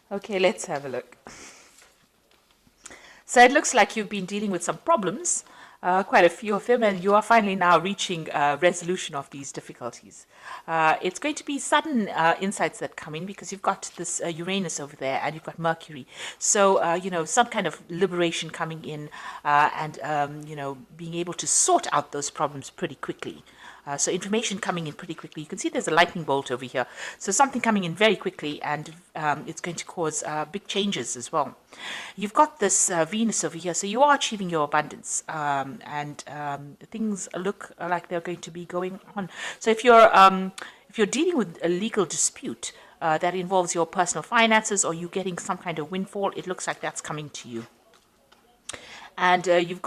Okay, let's have a look. So it looks like you've been dealing with some problems, quite a few of them, and you are finally now reaching resolution of these difficulties. It's going to be sudden insights that come in because you've got this Uranus over there and you've got Mercury. So, some kind of liberation coming in and, being able to sort out those problems pretty quickly. So information coming in pretty quickly. You can see there's a lightning bolt over here. So something coming in very quickly, and it's going to cause big changes as well. You've got this Venus over here, so you are achieving your abundance, and things look like they're going to be going on. So if you're dealing with a legal dispute that involves your personal finances, or you getting some kind of windfall, it looks like that's coming to you. And you've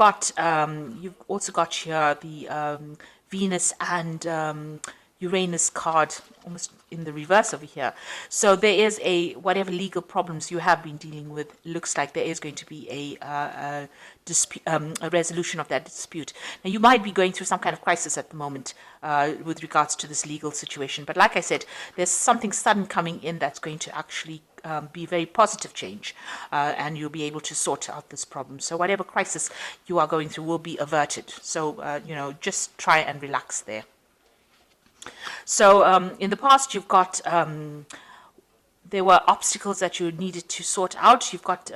also got here the Venus and Uranus card almost in the reverse over here. So there is whatever legal problems you have been dealing with, looks like there is going to be a dispute, a resolution of that dispute. Now, you might be going through some kind of crisis at the moment with regards to this legal situation. But like I said, there's something sudden coming in that's going to actually be very positive change, and you'll be able to sort out this problem. So whatever crisis you are going through will be averted. So, just try and relax there. So in the past, you've got there were obstacles that you needed to sort out. You've got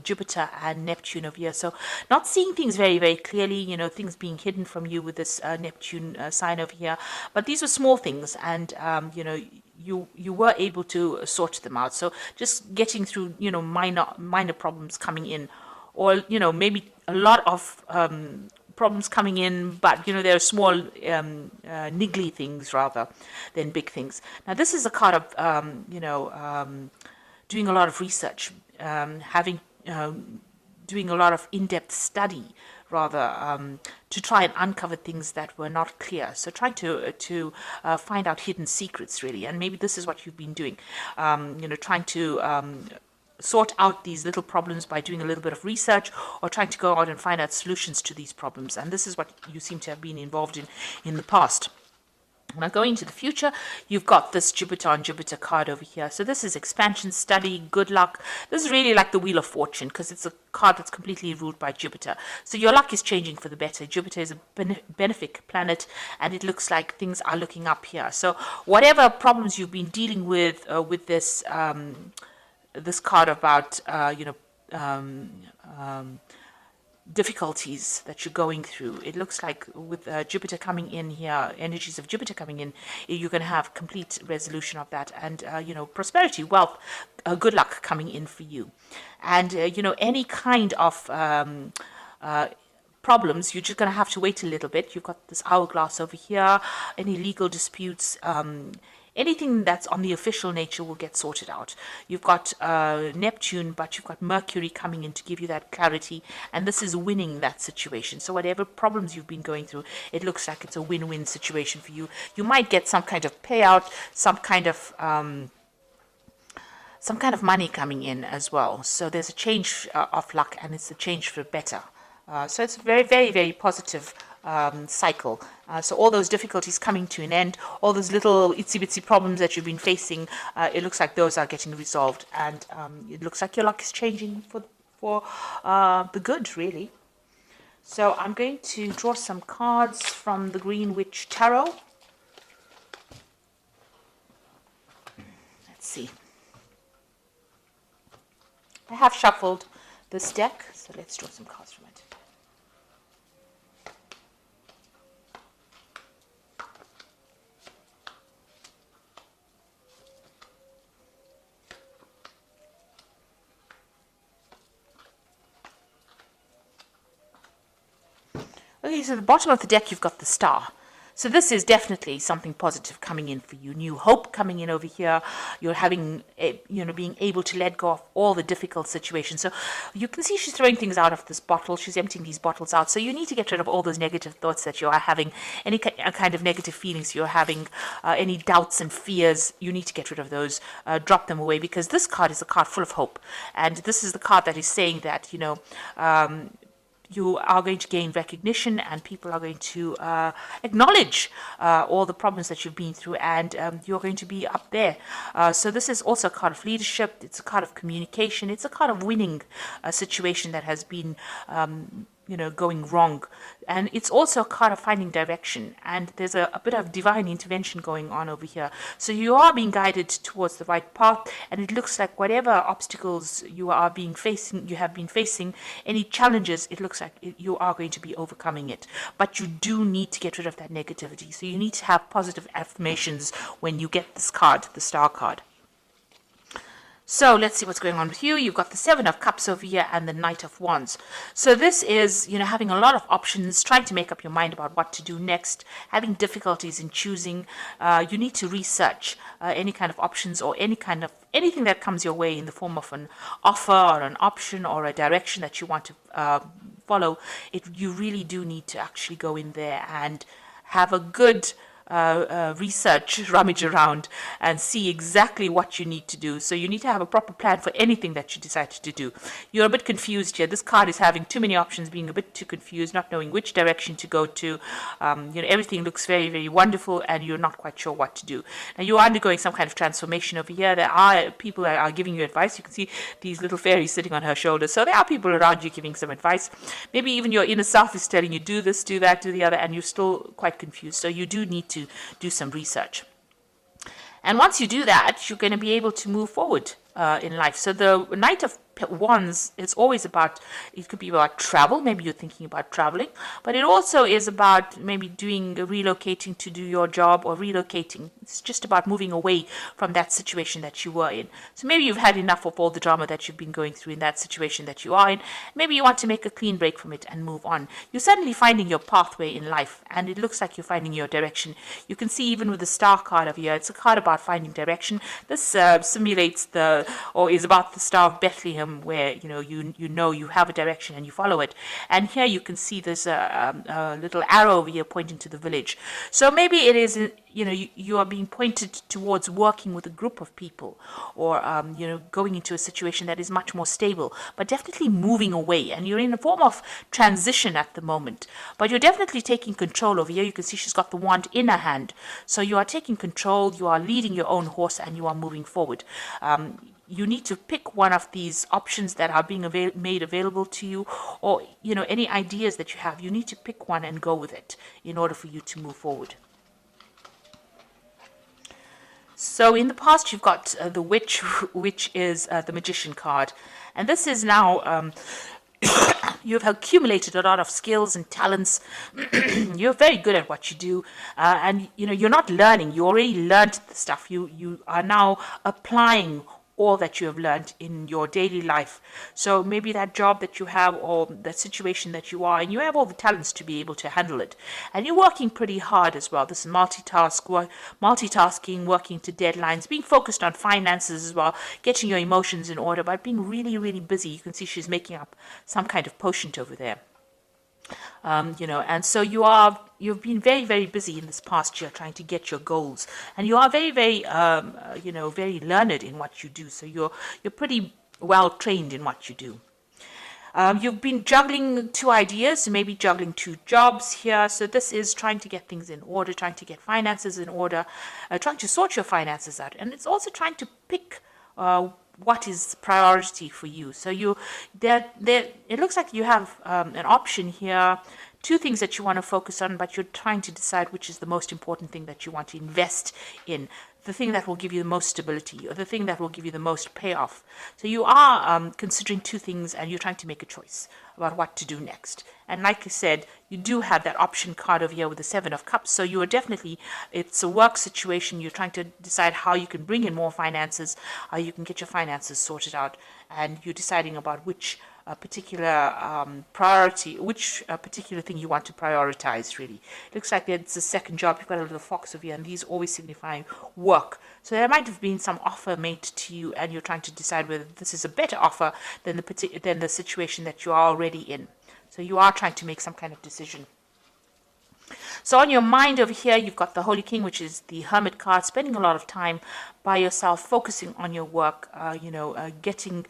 Jupiter and Neptune over here. So not seeing things very, very clearly, things being hidden from you with this Neptune sign over here. But these were small things, and, you were able to sort them out. So just getting through, minor problems coming in, or, maybe a lot of problems coming in, but they're small, niggly things rather than big things. Now, this is a card of doing a lot of research, having doing a lot of in-depth study rather, to try and uncover things that were not clear. So trying to find out hidden secrets, really, and maybe this is what you've been doing. Trying to sort out these little problems by doing a little bit of research, or trying to go out and find out solutions to these problems. And this is what you seem to have been involved in the past. Now, going into the future, you've got this Jupiter on Jupiter card over here. So this is expansion, study, good luck. This is really like the Wheel of Fortune, because it's a card that's completely ruled by Jupiter. So your luck is changing for the better. Jupiter is a benefic planet, and it looks like things are looking up here. So whatever problems you've been dealing with this this card about difficulties that you're going through, it looks like with Jupiter coming in here, energies of Jupiter coming in, you're going to have complete resolution of that, and prosperity, wealth, good luck coming in for you. And any kind of problems, you're just going to have to wait a little bit. You've got this hourglass over here, any legal disputes, anything that's on the official nature will get sorted out. You've got Neptune, but you've got Mercury coming in to give you that clarity, and this is winning that situation. So whatever problems you've been going through, it looks like it's a win-win situation for you. You might get some kind of payout, some kind of money coming in as well. So there's a change of luck, and it's a change for better. So it's a very, very, very positive cycle. So all those difficulties coming to an end, all those little itsy-bitsy problems that you've been facing, it looks like those are getting resolved, and it looks like your luck is changing for the good, really. So I'm going to draw some cards from the Green Witch Tarot. Let's see. I have shuffled this deck, so let's draw some cards from it. Okay, so at the bottom of the deck, you've got the Star. So this is definitely something positive coming in for you. New hope coming in over here. You're having, being able to let go of all the difficult situations. So you can see she's throwing things out of this bottle. She's emptying these bottles out. So you need to get rid of all those negative thoughts that you are having, any kind of negative feelings you're having, any doubts and fears. You need to get rid of those, drop them away, because this card is a card full of hope. And this is the card that is saying that, you are going to gain recognition, and people are going to acknowledge all the problems that you've been through, and you're going to be up there. So this is also a card of leadership. It's a card of communication. It's a card of winning a situation that has been going wrong. And it's also a card of finding direction, and there's a bit of divine intervention going on over here. So you are being guided towards the right path, and it looks like whatever obstacles you have been facing, any challenges, it looks like you are going to be overcoming it. But you do need to get rid of that negativity. So you need to have positive affirmations when you get this card, the Star card. So let's see what's going on with you. You've got the Seven of Cups over here and the Knight of Wands. So this is, having a lot of options, trying to make up your mind about what to do next, having difficulties in choosing. You need to research any kind of options or anything that comes your way in the form of an offer or an option or a direction that you want to follow. You really do need to actually go in there and have a good research, rummage around and see exactly what you need to do. So you need to have a proper plan for anything that you decide to do. You're a bit confused here. This card is having too many options, being a bit too confused, not knowing which direction to go to. Everything looks very, very wonderful, and you're not quite sure what to do. Now you are undergoing some kind of transformation over here. There are people that are giving you advice. You can see these little fairies sitting on her shoulders. So there are people around you giving some advice. Maybe even your inner self is telling you, do this, do that, do the other, and you're still quite confused. So you do need to do some research. And once you do that, you're going to be able to move forward in life. So the Knight of Wands, it could be about travel. Maybe you're thinking about traveling, but it also is about maybe relocating to do your job, or relocating. It's just about moving away from that situation that you were in. So maybe you've had enough of all the drama that you've been going through in that situation that you are in. Maybe you want to make a clean break from it and move on. You're suddenly finding your pathway in life, and it looks like you're finding your direction. You can see even with the Star card over here, it's a card about finding direction. This simulates is about the Star of Bethlehem, where you have a direction and you follow it. And here you can see there's a little arrow over here pointing to the village. So maybe it is you are being pointed towards working with a group of people, or going into a situation that is much more stable, but definitely moving away. And you're in a form of transition at the moment, but you're definitely taking control over here. You can see she's got the wand in her hand. So you are taking control, you are leading your own horse, and you are moving forward. You need to pick one of these options that are being made available to you, or any ideas that you have. You need to pick one and go with it in order for you to move forward. So in the past, you've got the Witch, which is the Magician card. And this is now, you've accumulated a lot of skills and talents. You're very good at what you do. And, you're not learning. You already learned the stuff. You are now applying all that you have learned in your daily life. So maybe that job that you have, or that situation that you are, and you have all the talents to be able to handle it. And you're working pretty hard as well. This is multitasking, working to deadlines, being focused on finances as well, getting your emotions in order, but being really, really busy. You can see she's making up some kind of potion over there. And so you've been very, very busy in this past year trying to get your goals, and you are very, very, very learned in what you do. So you're pretty well trained in what you do. You've been juggling two ideas, maybe juggling two jobs here. So this is trying to get things in order, trying to get finances in order, trying to sort your finances out, and it's also trying to pick what is priority for you. So it looks like you have an option here, two things that you want to focus on, but you're trying to decide which is the most important thing that you want to invest in, the thing that will give you the most stability, or the thing that will give you the most payoff. So you are considering two things, and you're trying to make a choice about what to do next. And like I said, you do have that option card over here with the Seven of Cups. So you are definitely, it's a work situation. You're trying to decide how you can bring in more finances, how you can get your finances sorted out, and you're deciding about which particular priority, which particular thing you want to prioritize, really. It looks like it's the second job. You've got a little fox over here, and these always signify work. So there might have been some offer made to you, and you're trying to decide whether this is a better offer than the situation that you are already in. So you are trying to make some kind of decision. So on your mind over here, you've got the Holy King, which is the Hermit card, spending a lot of time by yourself, focusing on your work, getting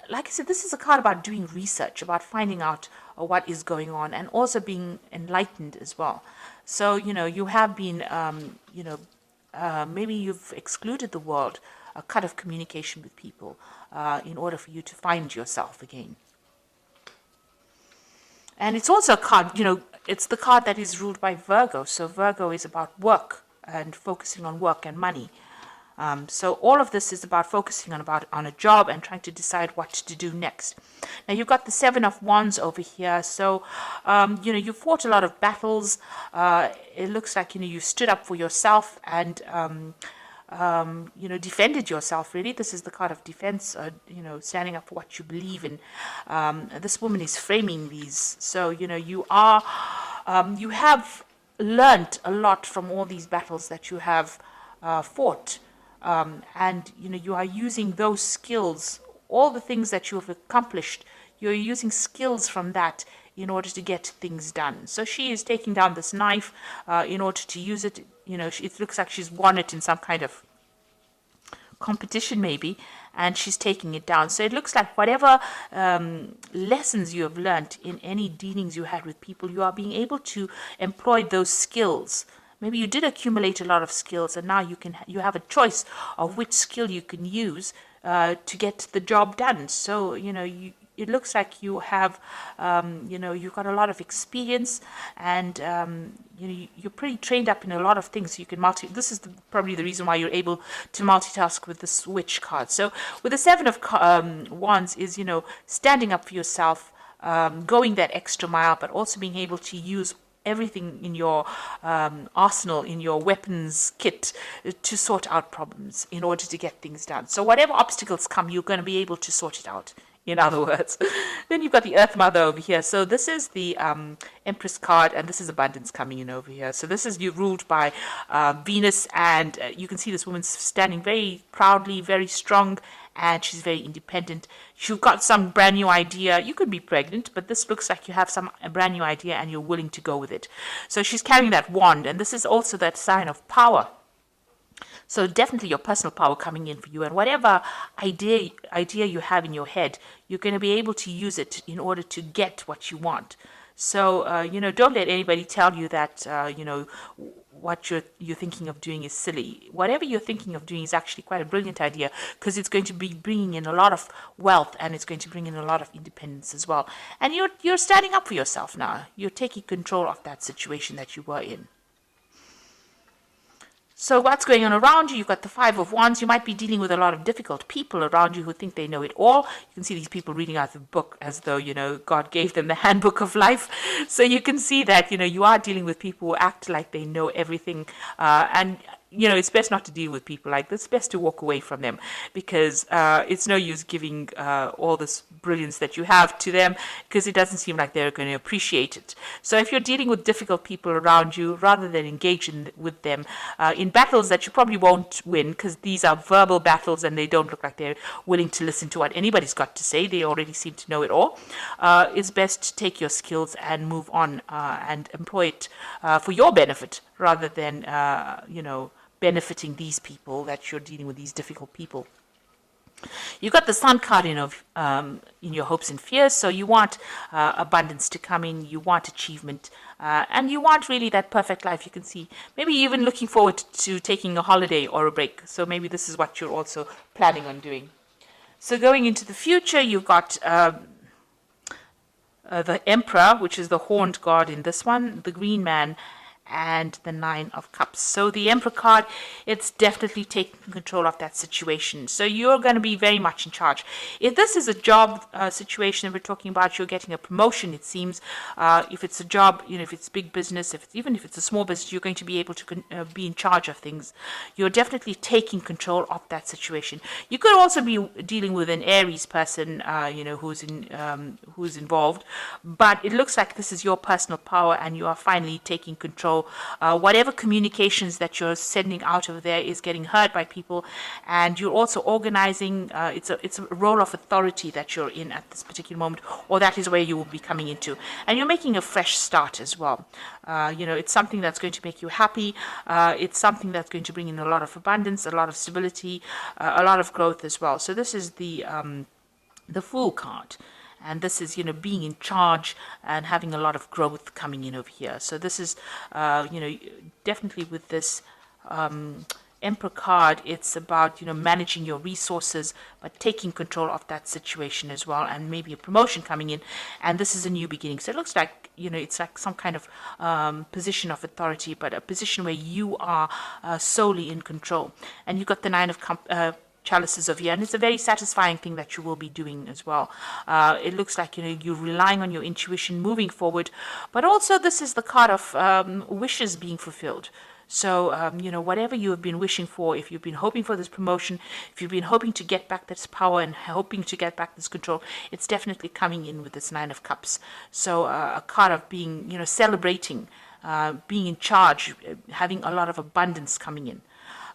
like I said, this is a card about doing research, about finding out what is going on, and also being enlightened as well. So, you have been, maybe you've excluded the world, a cut of communication with people, in order for you to find yourself again. And it's also a card, it's the card that is ruled by Virgo. So Virgo is about work and focusing on work and money. So all of this is about focusing on a job and trying to decide what to do next. Now you've got the Seven of Wands over here. So, you fought a lot of battles. It looks like, you stood up for yourself and, defended yourself, really. This is the card of defense, standing up for what you believe in. This woman is framing these. So, you have learned a lot from all these battles that you have fought. And you are using those skills, all the things that you have accomplished, you're using skills from that in order to get things done. So she is taking down this knife in order to use it. It looks like she's won it in some kind of competition maybe, and she's taking it down. So it looks like whatever lessons you have learned in any dealings you had with people, you are being able to employ those skills. Maybe you did accumulate a lot of skills, and now you have a choice of which skill you can use to get the job done. So it looks like you have you've got a lot of experience, and you're pretty trained up in a lot of things. You can This is probably the reason why you're able to multitask with the Switch card. So with the Seven of Wands is standing up for yourself, going that extra mile, but also being able to use everything in your arsenal, in your weapons kit, to sort out problems in order to get things done. So whatever obstacles come, you're going to be able to sort it out, in other words. Then you've got the Earth Mother over here. So this is the Empress card, and this is abundance coming in over here. So this is ruled by Venus, and you can see this woman standing very proudly, very strong, and she's very independent. You've got some brand new idea. You could be pregnant, but this looks like you have a brand new idea and you're willing to go with it. So she's carrying that wand, and this is also that sign of power. So definitely your personal power coming in for you, and whatever idea you have in your head, you're going to be able to use it in order to get what you want. So, don't let anybody tell you that, what you're thinking of doing is silly. Whatever you're thinking of doing is actually quite a brilliant idea, because it's going to be bringing in a lot of wealth, and it's going to bring in a lot of independence as well. And you're standing up for yourself now. You're taking control of that situation that you were in. So what's going on around you? You've got the Five of Wands. You might be dealing with a lot of difficult people around you who think they know it all. You can see these people reading out the book as though, God gave them the handbook of life. So you can see that, you are dealing with people who act like they know everything. And it's best not to deal with people like this. It's best to walk away from them, because it's no use giving all this brilliance that you have to them, because it doesn't seem like they're going to appreciate it. So if you're dealing with difficult people around you, rather than engage with them in battles that you probably won't win, because these are verbal battles and they don't look like they're willing to listen to what anybody's got to say. They already seem to know it all. It's best to take your skills and move on and employ it for your benefit, rather than, benefiting these people that you're dealing with, these difficult people. You've got the Sun card in your hopes and fears. So you want abundance to come in, you want achievement, and you want really that perfect life. You can see maybe even looking forward to taking a holiday or a break. So maybe this is what you're also planning on doing. So going into the future, you've got the Emperor, which is the horned god in this one, the Green Man, and the Nine of Cups. So the Emperor card, it's definitely taking control of that situation. So you're going to be very much in charge. If this is a job situation we're talking about, you're getting a promotion, it seems. If it's a job, if it's big business, even if it's a small business, you're going to be able to be in charge of things. You're definitely taking control of that situation. You could also be dealing with an Aries person, who's involved, but it looks like this is your personal power, and you are finally taking control. Whatever communications that you're sending out of there is getting heard by people, and you're also organizing. It's a role of authority that you're in at this particular moment, or that is where you will be coming into, and you're making a fresh start as well. It's something that's going to make you happy. It's something that's going to bring in a lot of abundance, a lot of stability, a lot of growth as well. So this is the the Fool card. And this is, being in charge and having a lot of growth coming in over here. So this is, definitely with this Emperor card, it's about, managing your resources, but taking control of that situation as well, and maybe a promotion coming in. And this is a new beginning. So it looks like, it's like some kind of position of authority, but a position where you are solely in control. And you've got the Nine of Chalices of here, and it's a very satisfying thing that you will be doing as well. It looks like you're relying on your intuition moving forward, but also this is the card of wishes being fulfilled. So, whatever you have been wishing for, if you've been hoping for this promotion, if you've been hoping to get back this power and hoping to get back this control, it's definitely coming in with this Nine of Cups. So, a card of being, celebrating, being in charge, having a lot of abundance coming in.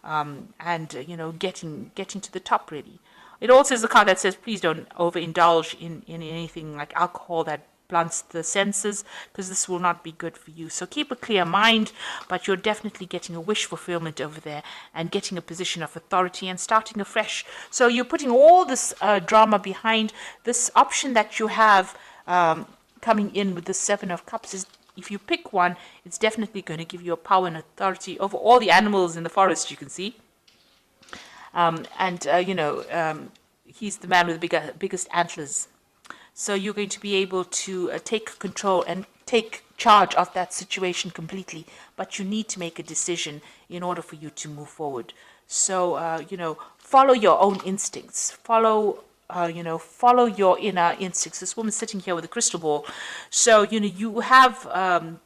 And getting to the top, really. It also is a card that says please don't overindulge in anything like alcohol that blunts the senses, because this will not be good for you. So keep a clear mind, but you're definitely getting a wish fulfillment over there and getting a position of authority and starting afresh. So you're putting all this drama behind this option that you have coming in with the Seven of Cups. Is if you pick one, it's definitely going to give you a power and authority over all the animals in the forest, you can see. He's the man with the biggest antlers. So you're going to be able to take control and take charge of that situation completely. But you need to make a decision in order for you to move forward. So, follow your own instincts. Follow your inner instincts. This woman's sitting here with a crystal ball. So, you have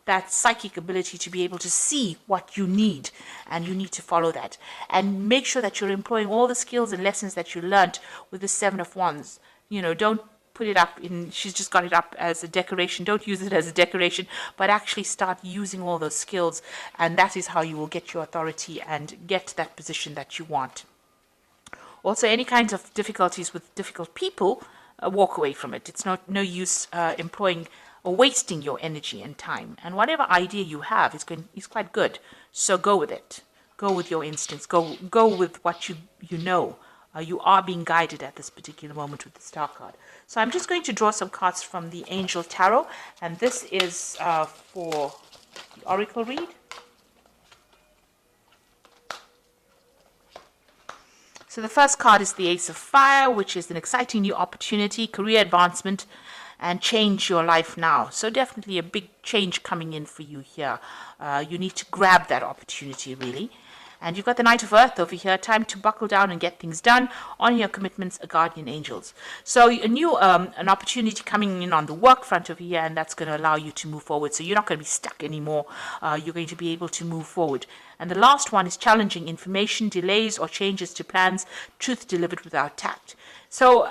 that psychic ability to be able to see what you need, and you need to follow that. And make sure that you're employing all the skills and lessons that you learned with the Seven of Wands. Don't put it up she's just got it up as a decoration. Don't use it as a decoration, but actually start using all those skills. And that is how you will get your authority and get that position that you want. Also, any kinds of difficulties with difficult people, walk away from it. It's no use employing or wasting your energy and time. And whatever idea you have is quite good. So go with it. Go with your instincts. Go with what you know. You are being guided at this particular moment with the Star card. So I'm just going to draw some cards from the Angel Tarot, and this is for the Oracle read. So the first card is the Ace of Fire, which is an exciting new opportunity, career advancement, and change your life now. So definitely a big change coming in for you here. You need to grab that opportunity, really. And you've got the Knight of Earth over here, time to buckle down and get things done, on your commitments, guardian angels. So a new an opportunity coming in on the work front over here, and that's going to allow you to move forward. So you're not going to be stuck anymore. You're going to be able to move forward. And the last one is challenging information, delays or changes to plans, truth delivered without tact. So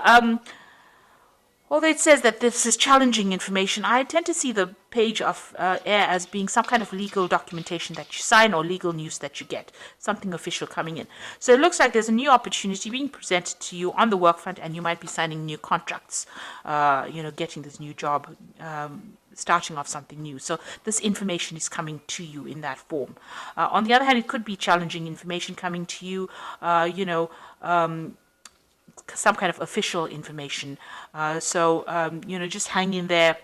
although it says that this is challenging information, I tend to see the page of air as being some kind of legal documentation that you sign or legal news that you get, something official coming in. So it looks like there's a new opportunity being presented to you on the work front, and you might be signing new contracts, getting this new job, starting off something new. So this information is coming to you in that form. On the other hand, it could be challenging information coming to you, some kind of official information. Just hang in there.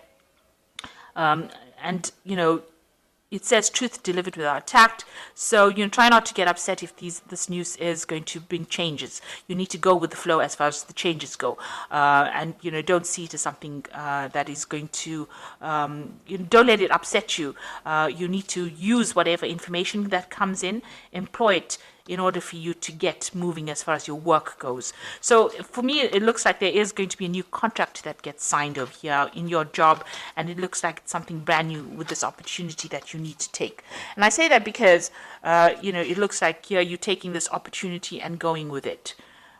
It says truth delivered without tact. So, try not to get upset if this news is going to bring changes. You need to go with the flow as far as the changes go. Don't see it as something that is going to, don't let it upset you. You need to use whatever information that comes in, employ it in order for you to get moving as far as your work goes. So for me, it looks like there is going to be a new contract that gets signed over here in your job, and it looks like it's something brand new with this opportunity that you need to take. And I say that because, it looks like here you're taking this opportunity and going with it.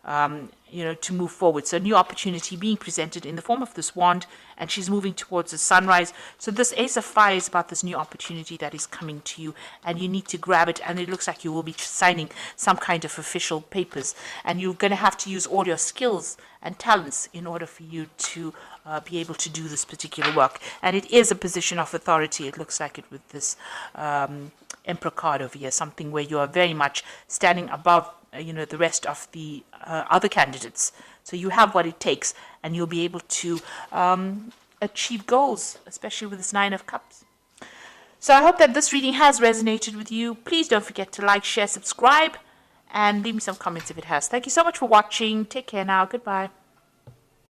To move forward. So a new opportunity being presented in the form of this wand, and she's moving towards the sunrise. So this Ace of Fire is about this new opportunity that is coming to you, and you need to grab it, and it looks like you will be signing some kind of official papers, and you're going to have to use all your skills and talents in order for you to be able to do this particular work. And it is a position of authority. It looks like it with this Emperor card over here, something where you are very much standing above the rest of the other candidates. So you have what it takes, and you'll be able to achieve goals, especially with this Nine of Cups. So I hope that this reading has resonated with you. Please don't forget to like, share, subscribe, and leave me some comments if it has. Thank you so much for watching. Take care now. Goodbye.